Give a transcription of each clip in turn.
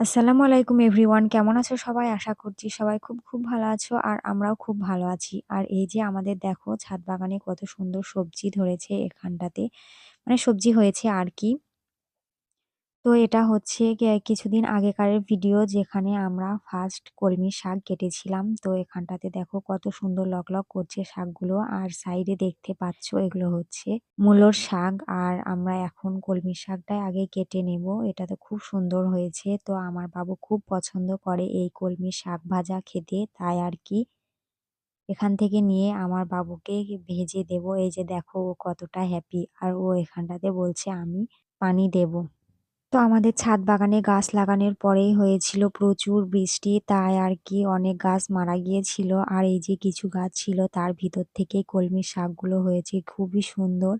আসসালামু আলাইকুম এভরিওয়ান, কেমন আছো সবাই? আশা করছি সবাই খুব ভালো আছো আর আমরাও খুব ভালো আছি। আর এই যে আমাদের দেখো ছাদ বাগানে কত সুন্দর সবজি ধরেছে এখানটাতে। মানে সবজি হয়েছে আর কি। তো এটা হচ্ছে কিছুদিন আগেকারের ভিডিও যেখানে আমরা ফার্স্ট কলমি শাক কেটেছিলাম। তো এখানটাতে দেখো কত সুন্দর লকলক করছে শাকগুলো। আর সাইডে দেখতে পাচ্ছ এগুলো হচ্ছে মূলোর শাক। আর আমরা এখন কলমি শাকটাই আগে কেটে নেব। এটা তো খুব সুন্দর হয়েছে। তো আমার বাবু খুব পছন্দ করে এই কলমি শাক ভাজা খেতে, তাই আর কি এখান থেকে নিয়ে আমার বাবুকে ভেজে দেব। এই যে দেখো ও কতটা হ্যাপি। আর ও এখানটাতে বলছে আমি পানি দেব। তো আমাদের ছাদ বাগানে গাছ লাগানোর পরেই হয়েছিল প্রচুর বৃষ্টি, তাই আর কি অনেক গাছ মারা গিয়েছিল। আর এই যে কিছু গাছ ছিল তার ভিতর থেকেই কলমি শাকগুলো হয়েছে খুবই সুন্দর।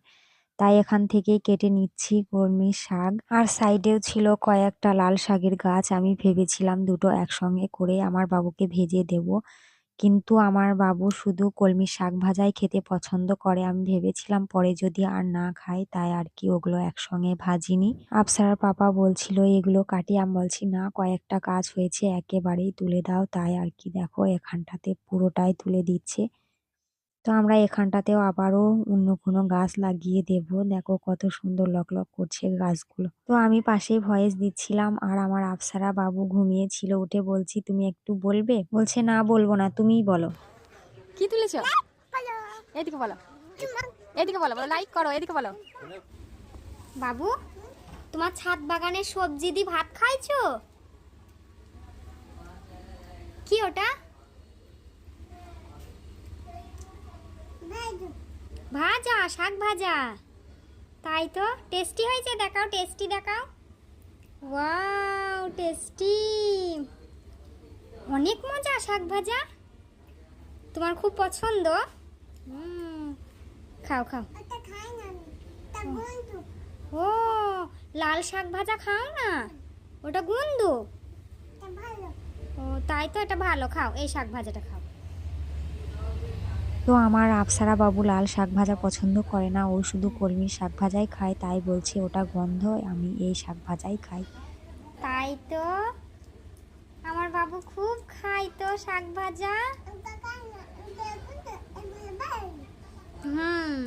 তাই এখান থেকেই কেটে নিচ্ছি কলমি শাক। আর সাইডেও ছিল কয়েকটা লাল শাকের গাছ। আমি ভেবেছিলাম দুটো একসঙ্গে করে আমার বাবুকে ভেজে দেব, কিন্তু আমার বাবু শুধু কলমি শাক ভাজাই খেতে পছন্দ করে। আমি ভেবেছিলাম পরে যদি আর না খায়, তাই আর কি ওগুলো একসঙ্গে ভাজিনি। আফসারার পাপা বলছিল এগুলো কাটি, আমি বলছি না, কয়েকটা গাছ হয়েছে একেবারেই তুলে দাও। তাই আর কি দেখো এখানটাতে পুরোটাই তুলে দিচ্ছে। তো আমরা এখানটাতেও আবারও অন্য কোনো গাছ লাগিয়ে দেব। দেখো কত সুন্দর লকলক করছে গাছগুলো। তো আমি পাশেই ভয়েস দিচ্ছিলাম আর আমার আফসারা বাবু ঘুমিয়েছিল, উঠে বলছি তুমি একটু বলবে? বলছে না বলবো না, তুমিই বলো। কি তুলেছো? এদিকে বলো, এদিকে বলো, বলো লাইক করো, এদিকে বলো। বাবু, তোমার ছাদ বাগানের সবজি দিয়ে ভাত খাইছো? কি ওটা? ভাজা, শাক ভাজা। তাই তো, টেস্টি হয়েছে, দেখাও টেস্টি দেখাও। Wow, tasty. অনেক মজা শাক ভাজা। তোমার খুব পছন্দ? খাও খাও। ও, লাল শাক ভাজা খাও না, ওটা গন্ধ। ও তাই তো, এটা ভালো, খাও এই শাক ভাজাটা খাও। তো আমার আফসারা বাবু লাল শাক ভাজা পছন্দ করে না, ও শুধু কলমি শাক ভাজাই খায়। তাই বলছে ওটা গন্ধ, আমি এই শাক ভাজাই খাই। তাই তো, আমার বাবু খুব খায় তো শাক ভাজা। হুম,